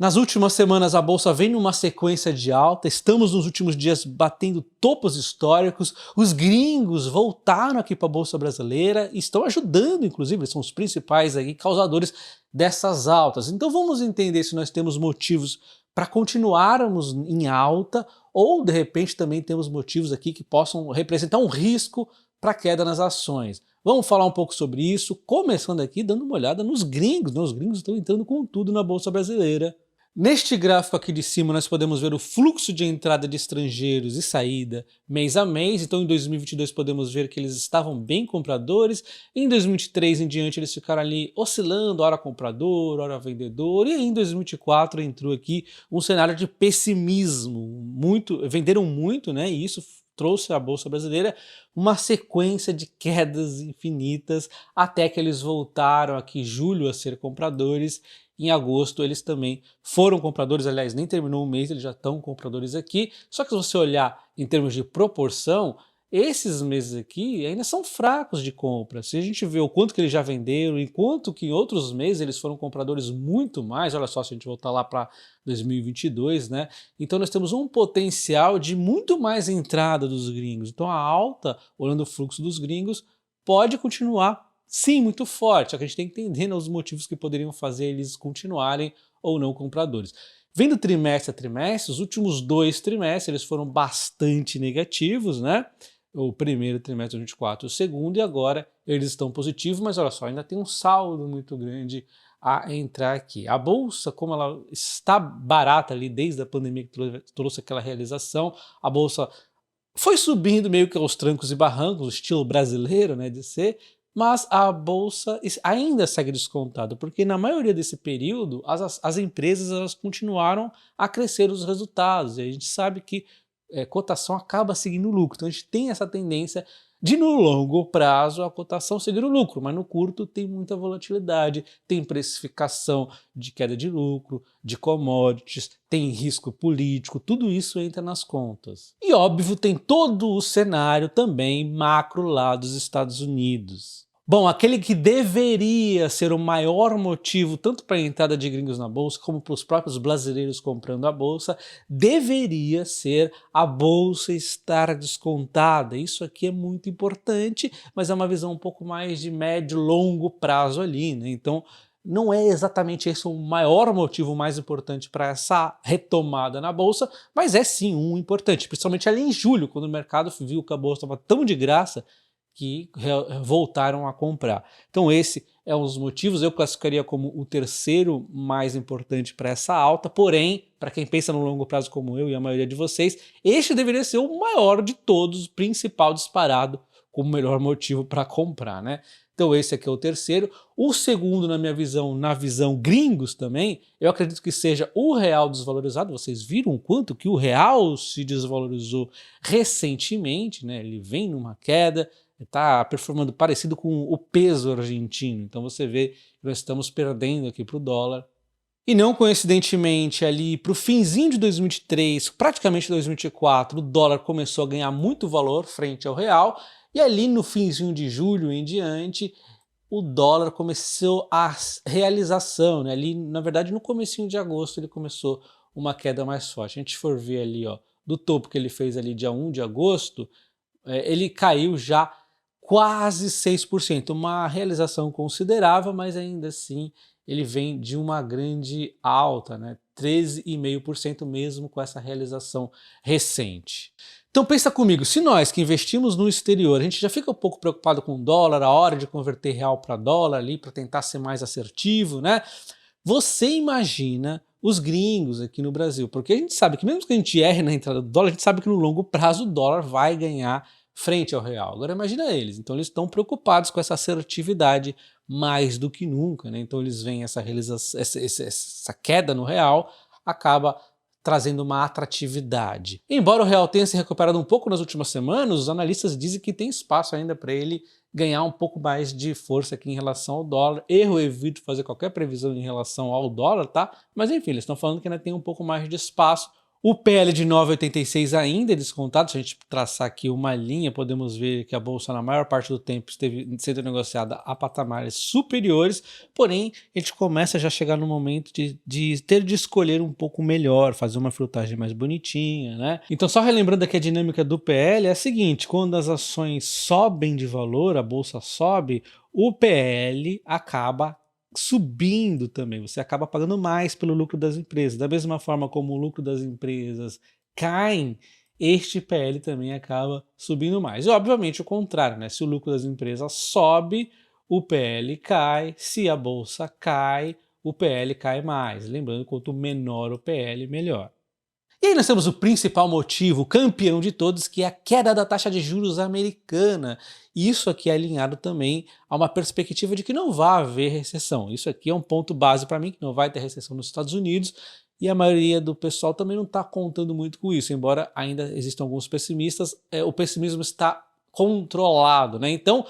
Nas últimas semanas a bolsa vem numa sequência de alta, estamos nos últimos dias batendo topos históricos, os gringos voltaram aqui para a bolsa brasileira e estão ajudando, inclusive, eles são os principais aí, causadores dessas altas. Então vamos entender se nós temos motivos para continuarmos em alta ou de repente também temos motivos aqui que possam representar um risco para a queda nas ações. Vamos falar um pouco sobre isso, começando aqui dando uma olhada nos gringos, né? Os gringos estão entrando com tudo na bolsa brasileira. Neste gráfico aqui de cima nós podemos ver o fluxo de entrada de estrangeiros e saída mês a mês, então em 2022 podemos ver que eles estavam bem compradores, em 2023 em diante eles ficaram ali oscilando, hora comprador, hora vendedor, e aí em 2024 entrou aqui um cenário de pessimismo, venderam muito, né, e isso trouxe à bolsa brasileira uma sequência de quedas infinitas até que eles voltaram aqui em julho a ser compradores. Em agosto eles também foram compradores, aliás, nem terminou o mês, eles já estão compradores aqui. Só que se você olhar em termos de proporção, esses meses aqui ainda são fracos de compra. Se a gente vê o quanto que eles já venderam, enquanto que em outros meses eles foram compradores muito mais, olha só, se a gente voltar lá para 2022, né? Então nós temos um potencial de muito mais entrada dos gringos. Então a alta, olhando o fluxo dos gringos, pode continuar sim, muito forte, só que a gente tem que entender, né, os motivos que poderiam fazer eles continuarem ou não compradores. Vendo trimestre a trimestre, os últimos 2 trimestres eles foram bastante negativos, né? O primeiro trimestre de 2024, o segundo, e agora eles estão positivos, mas olha só, ainda tem um saldo muito grande a entrar aqui. A bolsa, como ela está barata ali desde a pandemia que trouxe aquela realização, a bolsa foi subindo meio que aos trancos e barrancos, o estilo brasileiro, né, de ser, mas a bolsa ainda segue descontada, porque na maioria desse período as empresas elas continuaram a crescer os resultados, e a gente sabe que cotação acaba seguindo o lucro, então a gente tem essa tendência de no longo prazo a cotação seguir o lucro, mas no curto tem muita volatilidade, tem precificação de queda de lucro, de commodities, tem risco político, tudo isso entra nas contas. E óbvio tem todo o cenário também macro lá dos Estados Unidos. Bom, aquele que deveria ser o maior motivo tanto para a entrada de gringos na bolsa como para os próprios brasileiros comprando a bolsa, deveria ser a bolsa estar descontada. Isso aqui é muito importante, mas é uma visão um pouco mais de médio e longo prazo ali, né? Então não é exatamente esse o maior motivo mais importante para essa retomada na bolsa, mas é sim um importante, principalmente ali em julho, quando o mercado viu que a bolsa estava tão de graça que voltaram a comprar. Então esse é um dos motivos, eu classificaria como o terceiro mais importante para essa alta, porém, para quem pensa no longo prazo como eu e a maioria de vocês, este deveria ser o maior de todos, o principal disparado, como melhor motivo para comprar, né? Então esse aqui é o terceiro. O segundo, na minha visão, na visão gringos também, eu acredito que seja o real desvalorizado. Vocês viram o quanto que o real se desvalorizou recentemente, né? Ele vem numa queda, está performando parecido com o peso argentino, então você vê que nós estamos perdendo aqui para o dólar. E não coincidentemente ali para o finzinho de 2023, praticamente 2024, o dólar começou a ganhar muito valor frente ao real, e ali no finzinho de julho em diante, o dólar começou a realização, né? Ali na verdade no comecinho de agosto ele começou uma queda mais forte. Se a gente for ver ali, ó, do topo que ele fez ali dia 1 de agosto, ele caiu já quase 6%, uma realização considerável, mas ainda assim ele vem de uma grande alta, né? 13,5% mesmo com essa realização recente. Então pensa comigo, se nós que investimos no exterior, a gente já fica um pouco preocupado com o dólar, a hora de converter real para dólar ali, para tentar ser mais assertivo, né? Você imagina os gringos aqui no Brasil, porque a gente sabe que mesmo que a gente erre na entrada do dólar, a gente sabe que no longo prazo o dólar vai ganhar frente ao real. Agora imagina eles, então eles estão preocupados com essa assertividade mais do que nunca, né? Então eles veem essa queda no real, acaba trazendo uma atratividade. Embora o real tenha se recuperado um pouco nas últimas semanas, os analistas dizem que tem espaço ainda para ele ganhar um pouco mais de força aqui em relação ao dólar. Eu evito fazer qualquer previsão em relação ao dólar, tá? Mas enfim, eles estão falando que ainda tem um pouco mais de espaço. O PL de 9,86 ainda é descontado. Se a gente traçar aqui uma linha, podemos ver que a Bolsa na maior parte do tempo esteve sendo negociada a patamares superiores, porém a gente começa já a chegar no momento de ter de escolher um pouco melhor, fazer uma filtragem mais bonitinha, né? Então só relembrando aqui a dinâmica do PL é a seguinte: quando as ações sobem de valor, a Bolsa sobe, o PL acaba subindo também, você acaba pagando mais pelo lucro das empresas. Da mesma forma como o lucro das empresas cai, este PL também acaba subindo mais. E obviamente o contrário, né? Se o lucro das empresas sobe, o PL cai, se a bolsa cai, o PL cai mais. Lembrando, quanto menor o PL, melhor. E aí nós temos o principal motivo, o campeão de todos, que é a queda da taxa de juros americana. E isso aqui é alinhado também a uma perspectiva de que não vai haver recessão. Isso aqui é um ponto base para mim, que não vai ter recessão nos Estados Unidos, e a maioria do pessoal também não está contando muito com isso, embora ainda existam alguns pessimistas, o pessimismo está controlado, né? Então,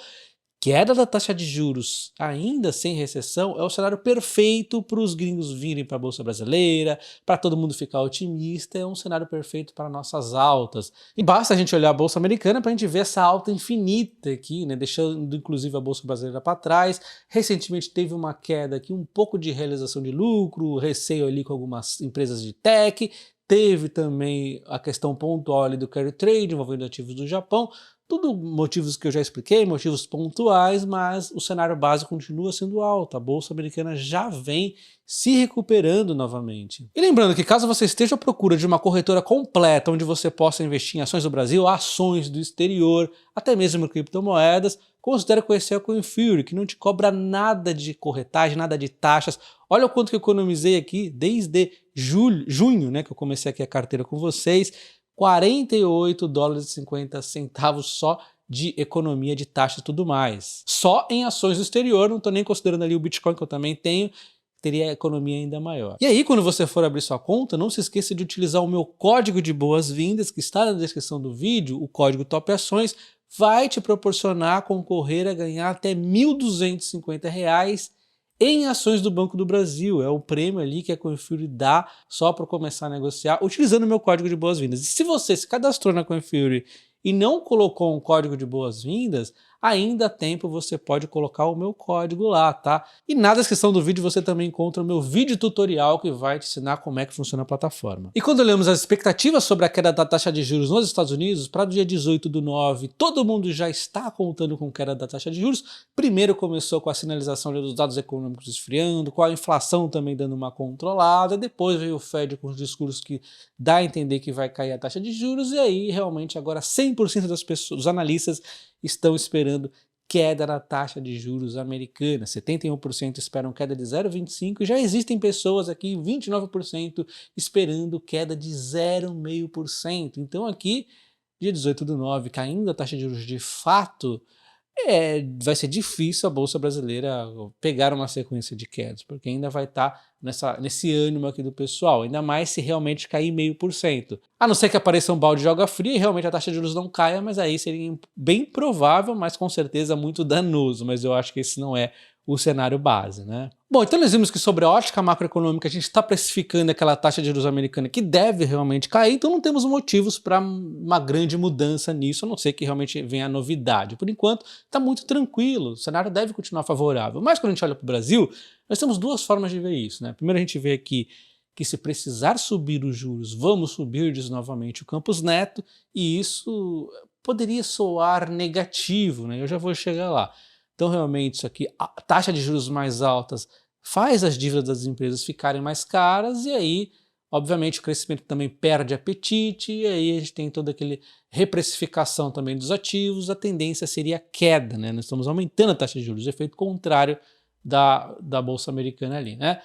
queda da taxa de juros ainda sem recessão é o cenário perfeito para os gringos virem para a Bolsa Brasileira, para todo mundo ficar otimista, é um cenário perfeito para nossas altas. E basta a gente olhar a Bolsa Americana para a gente ver essa alta infinita aqui, né, deixando inclusive a Bolsa Brasileira para trás. Recentemente teve uma queda aqui, um pouco de realização de lucro, receio ali com algumas empresas de tech, teve também a questão pontual ali do carry trade envolvendo ativos do Japão. Tudo motivos que eu já expliquei, motivos pontuais, mas o cenário base continua sendo alto. A Bolsa Americana já vem se recuperando novamente. E lembrando que caso você esteja à procura de uma corretora completa onde você possa investir em ações do Brasil, ações do exterior, até mesmo criptomoedas, considere conhecer a CoinFury, que não te cobra nada de corretagem, nada de taxas. Olha o quanto que eu economizei aqui desde junho, né, que eu comecei aqui a carteira com vocês. 48 dólares e 50 centavos só de economia de taxa e tudo mais. Só em ações do exterior, não estou nem considerando ali o Bitcoin que eu também tenho, teria economia ainda maior. E aí, quando você for abrir sua conta, não se esqueça de utilizar o meu código de boas-vindas, que está na descrição do vídeo, o código Top Ações, vai te proporcionar concorrer a ganhar até R$ 1.250 em ações do Banco do Brasil. É o prêmio ali que a CoinFury dá só para começar a negociar, utilizando o meu código de boas-vindas. E se você se cadastrou na CoinFury e não colocou um código de boas-vindas, ainda há tempo, você pode colocar o meu código lá, tá? E na descrição do vídeo você também encontra o meu vídeo tutorial que vai te ensinar como é que funciona a plataforma. E quando olhamos as expectativas sobre a queda da taxa de juros nos Estados Unidos, para o dia 18/9, todo mundo já está contando com queda da taxa de juros. Primeiro começou com a sinalização dos dados econômicos esfriando, com a inflação também dando uma controlada, depois veio o Fed com os discursos que dá a entender que vai cair a taxa de juros, e aí realmente agora 100% das pessoas, dos analistas, estão esperando queda na taxa de juros americana. 71% esperam queda de 0,25% e já existem pessoas aqui, 29%, esperando queda de 0,5%. Então aqui, dia 18/9, caindo a taxa de juros de fato, vai ser difícil a Bolsa Brasileira pegar uma sequência de quedas, porque ainda vai estar nesse ânimo aqui do pessoal, ainda mais se realmente cair 0,5%. A não ser que apareça um balde de água fria e realmente a taxa de juros não caia, mas aí seria bem provável, mas com certeza muito danoso, mas eu acho que esse não é o cenário base, né? Bom, então nós vimos que sobre a ótica macroeconômica a gente está precificando aquela taxa de juros americana que deve realmente cair, então não temos motivos para uma grande mudança nisso, a não ser que realmente venha a novidade. Por enquanto, está muito tranquilo, o cenário deve continuar favorável. Mas quando a gente olha para o Brasil, nós temos duas formas de ver isso, né? Primeiro a gente vê aqui que se precisar subir os juros, vamos subir novamente o Campos Neto, e isso poderia soar negativo, né? Eu já vou chegar lá. Então, realmente, isso aqui, a taxa de juros mais altas faz as dívidas das empresas ficarem mais caras e aí, obviamente, o crescimento também perde apetite e aí a gente tem toda aquela reprecificação também dos ativos, a tendência seria a queda, né? Nós estamos aumentando a taxa de juros, efeito contrário da Bolsa Americana ali, né?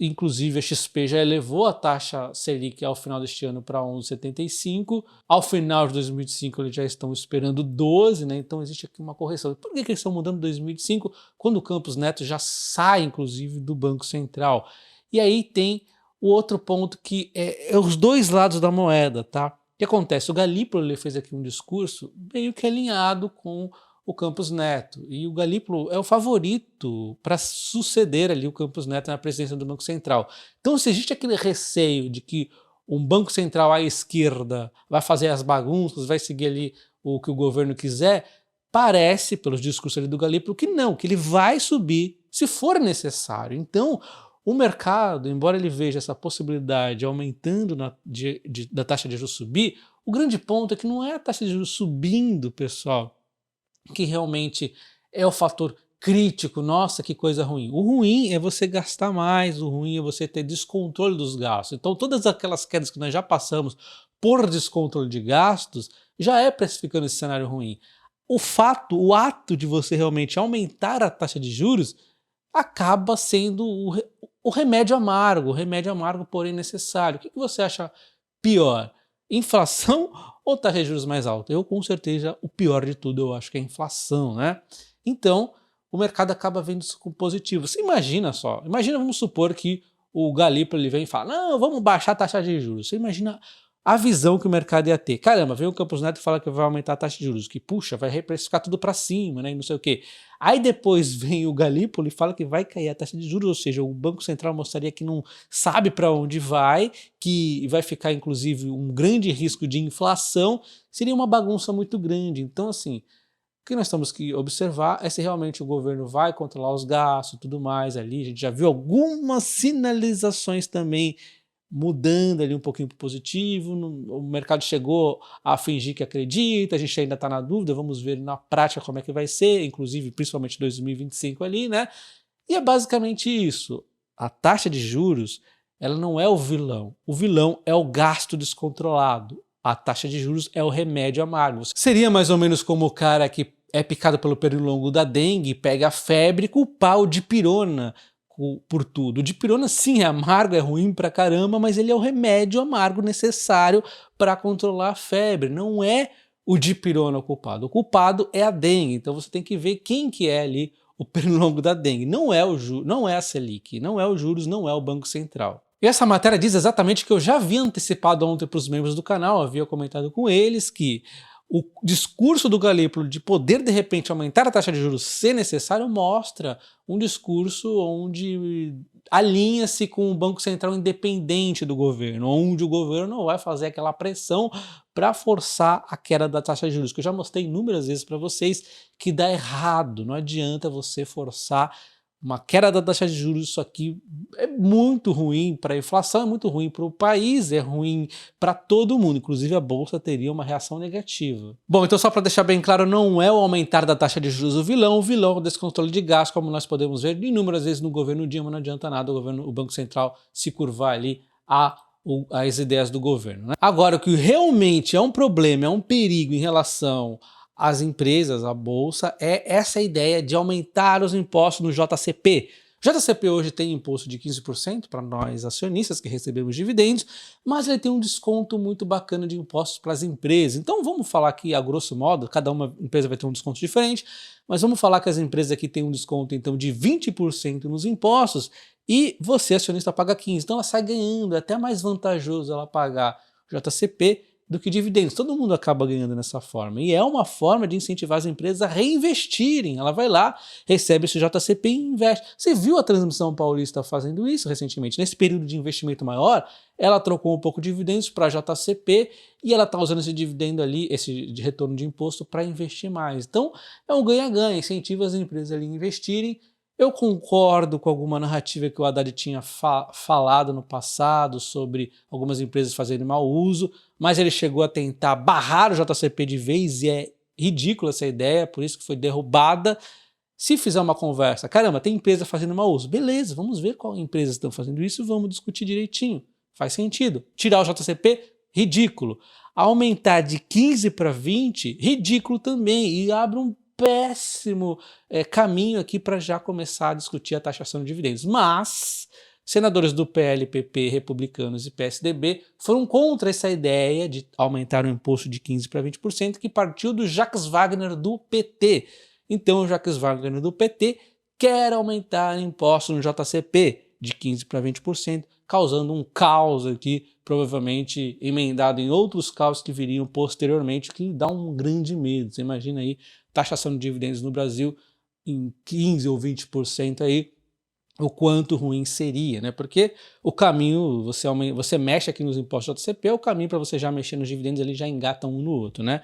Inclusive a XP já elevou a taxa Selic ao final deste ano para 11,75, ao final de 2025 eles já estão esperando 12, né? Então existe aqui uma correção. Por que eles estão mudando 2025 quando o Campos Neto já sai inclusive do Banco Central? E aí tem o outro ponto que é os dois lados da moeda, tá? O que acontece? O Galípolo ele fez aqui um discurso meio que alinhado com o Campos Neto, e o Galípolo é o favorito para suceder ali o Campos Neto na presidência do Banco Central. Então se existe aquele receio de que um banco central à esquerda vai fazer as bagunças, vai seguir ali o que o governo quiser, parece, pelos discursos ali do Galípolo, que não, que ele vai subir se for necessário. Então, o mercado, embora ele veja essa possibilidade aumentando da taxa de juros subir, o grande ponto é que não é a taxa de juros subindo, pessoal, que realmente é o fator crítico, nossa, que coisa ruim. O ruim é você gastar mais, o ruim é você ter descontrole dos gastos. Então todas aquelas quedas que nós já passamos por descontrole de gastos, já é precificando esse cenário ruim. O ato de você realmente aumentar a taxa de juros acaba sendo o remédio amargo, porém necessário. O que você acha pior? Inflação ou taxa de juros mais alta? Eu, com certeza, o pior de tudo, eu acho que é a inflação, né? Então, o mercado acaba vendo isso como positivo. Você imagina só, vamos supor que o Galípolo ele vem e fala, não, vamos baixar a taxa de juros. Você imagina a visão que o mercado ia ter. Caramba, vem o Campos Neto e fala que vai aumentar a taxa de juros, que puxa, vai reprecificar tudo para cima, né, e não sei o quê. Aí depois vem o Galípolo e fala que vai cair a taxa de juros, ou seja, o Banco Central mostraria que não sabe para onde vai, que vai ficar inclusive um grande risco de inflação, seria uma bagunça muito grande. Então assim, o que nós temos que observar é se realmente o governo vai controlar os gastos e tudo mais ali. A gente já viu algumas sinalizações também mudando ali um pouquinho para o positivo, o mercado chegou a fingir que acredita, a gente ainda está na dúvida, vamos ver na prática como é que vai ser, inclusive principalmente 2025 ali, né? E é basicamente isso. A taxa de juros, ela não é o vilão é o gasto descontrolado. A taxa de juros é o remédio amargo. Seria mais ou menos como o cara que é picado pelo pernilongo da dengue, pega a febre e culpar o dipirona por tudo. O dipirona sim é amargo, é ruim pra caramba, mas ele é o remédio amargo necessário para controlar a febre. Não é o dipirona o culpado. O culpado é a dengue. Então você tem que ver quem que é ali o pernilongo da dengue. Não é a Selic, não é os juros, não é o Banco Central. E essa matéria diz exatamente o que eu já havia antecipado ontem para os membros do canal, havia comentado com eles que o discurso do Galípolo de poder de repente aumentar a taxa de juros se necessário mostra um discurso onde alinha-se com o Banco Central independente do governo, onde o governo não vai fazer aquela pressão para forçar a queda da taxa de juros, que eu já mostrei inúmeras vezes para vocês que dá errado, não adianta você forçar uma queda da taxa de juros. Isso aqui é muito ruim para a inflação, é muito ruim para o país, é ruim para todo mundo, inclusive a Bolsa teria uma reação negativa. Bom, então só para deixar bem claro, não é o aumentar da taxa de juros o vilão é o descontrole de gastos, como nós podemos ver inúmeras vezes no governo Dilma, não adianta nada o Banco Central se curvar ali às ideias do governo, né? Agora, o que realmente é um problema, é um perigo em relação as empresas, a Bolsa, é essa ideia de aumentar os impostos no JCP. O JCP hoje tem imposto de 15% para nós acionistas que recebemos dividendos, mas ele tem um desconto muito bacana de impostos para as empresas. Então vamos falar aqui a grosso modo, cada uma empresa vai ter um desconto diferente, mas vamos falar que as empresas aqui têm um desconto então de 20% nos impostos e você, acionista, paga 15%. Então ela sai ganhando, é até mais vantajoso ela pagar JCP do que dividendos. Todo mundo acaba ganhando nessa forma. E é uma forma de incentivar as empresas a reinvestirem. Ela vai lá, recebe esse JCP e investe. Você viu a Transmissão Paulista fazendo isso recentemente? Nesse período de investimento maior, ela trocou um pouco de dividendos para JCP e ela está usando esse dividendo ali, esse de retorno de imposto, para investir mais. Então, é um ganha-ganha, incentiva as empresas ali a investirem. Eu concordo com alguma narrativa que o Haddad tinha falado no passado sobre algumas empresas fazerem mau uso, mas ele chegou a tentar barrar o JCP de vez e é ridícula essa ideia, por isso que foi derrubada. Se fizer uma conversa, caramba, tem empresa fazendo mau uso, beleza, vamos ver qual empresa estão fazendo isso e vamos discutir direitinho. Faz sentido. Tirar o JCP, ridículo. Aumentar de 15 para 20, ridículo também, e abre um péssimo caminho aqui para já começar a discutir a taxação de dividendos. Mas senadores do PL, PP, republicanos e PSDB foram contra essa ideia de aumentar o imposto de 15% para 20%, que partiu do Jacques Wagner do PT. Então o Jacques Wagner do PT quer aumentar o imposto no JCP de 15% para 20%, causando um caos aqui, provavelmente emendado em outros caos que viriam posteriormente, que dá um grande medo. Você imagina aí taxação de dividendos no Brasil em 15% ou 20% aí, o quanto ruim seria, né? Porque o caminho, você mexe aqui nos impostos JCP, o caminho para você já mexer nos dividendos, ele já engata um no outro, né?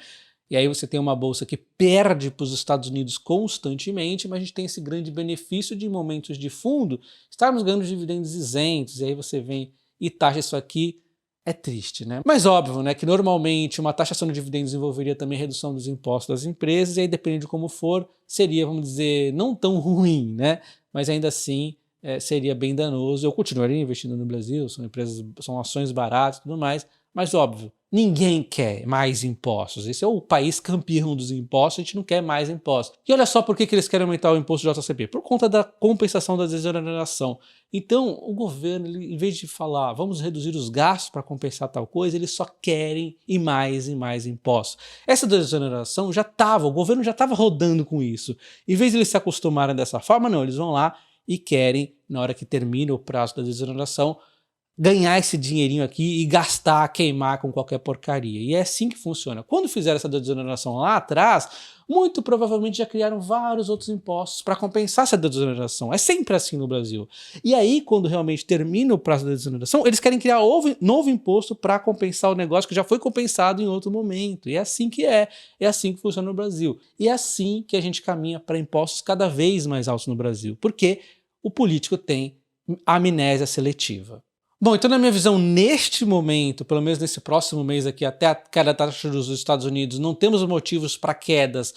E aí você tem uma bolsa que perde para os Estados Unidos constantemente, mas a gente tem esse grande benefício de, em momentos de fundo, estarmos ganhando dividendos isentos, e aí você vem e taxa isso aqui. É triste, né? Mas óbvio, né, que normalmente uma taxação de dividendos envolveria também redução dos impostos das empresas, e aí dependendo de como for, seria, vamos dizer, não tão ruim, né? Mas ainda assim seria bem danoso. Eu continuaria investindo no Brasil, são empresas, são ações baratas e tudo mais, mas óbvio, ninguém quer mais impostos. Esse é o país campeão dos impostos, a gente não quer mais impostos. E olha só por que eles querem aumentar o imposto de JCP, por conta da compensação da desoneração. Então, o governo, em vez de falar, vamos reduzir os gastos para compensar tal coisa, eles só querem e mais impostos. Essa desoneração já estava, o governo já estava rodando com isso. Em vez de eles se acostumarem dessa forma, não, eles vão lá e querem, na hora que termina o prazo da desoneração, ganhar esse dinheirinho aqui e gastar, queimar com qualquer porcaria. E é assim que funciona. Quando fizeram essa desoneração lá atrás, muito provavelmente já criaram vários outros impostos para compensar essa desoneração. É sempre assim no Brasil. E aí, quando realmente termina o prazo da desoneração, eles querem criar novo imposto para compensar o negócio que já foi compensado em outro momento. E é assim que é assim que funciona no Brasil. E é assim que a gente caminha para impostos cada vez mais altos no Brasil, porque o político tem amnésia seletiva. Bom, então na minha visão, neste momento, pelo menos nesse próximo mês aqui, até a queda da taxa dos Estados Unidos, não temos motivos para quedas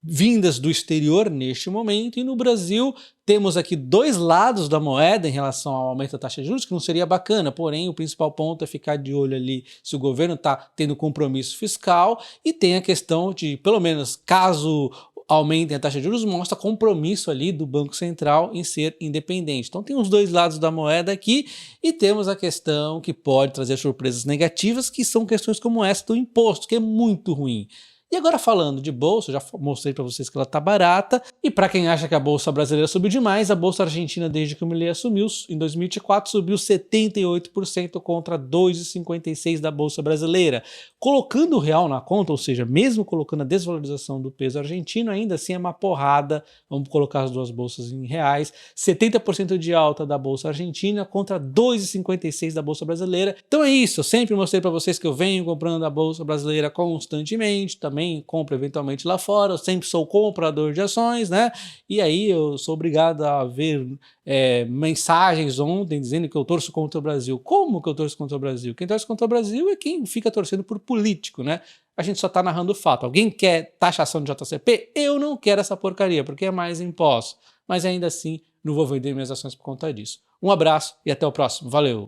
vindas do exterior neste momento, e no Brasil temos aqui dois lados da moeda em relação ao aumento da taxa de juros, que não seria bacana, porém o principal ponto é ficar de olho ali se o governo está tendo compromisso fiscal, e tem a questão de, pelo menos caso aumentem a taxa de juros, mostra compromisso ali do Banco Central em ser independente. Então tem os dois lados da moeda aqui, e temos a questão que pode trazer surpresas negativas, que são questões como essa do imposto, que é muito ruim. E agora falando de bolsa, já mostrei para vocês que ela está barata, e para quem acha que a bolsa brasileira subiu demais, a bolsa argentina desde que o Milei assumiu, em 2024, subiu 78% contra 2,56% da bolsa brasileira. Colocando o real na conta, ou seja, mesmo colocando a desvalorização do peso argentino, ainda assim é uma porrada, vamos colocar as duas bolsas em reais, 70% de alta da bolsa argentina contra 2,56% da bolsa brasileira. Então é isso, eu sempre mostrei para vocês que eu venho comprando a bolsa brasileira constantemente, também compro eventualmente lá fora, eu sempre sou comprador de ações, né? E aí eu sou obrigado a ver mensagens ontem dizendo que eu torço contra o Brasil. Como que eu torço contra o Brasil? Quem torce contra o Brasil é quem fica torcendo por político, né? A gente só tá narrando o fato. Alguém quer taxação de JCP? Eu não quero essa porcaria, porque é mais imposto. Mas ainda assim, não vou vender minhas ações por conta disso. Um abraço e até o próximo. Valeu!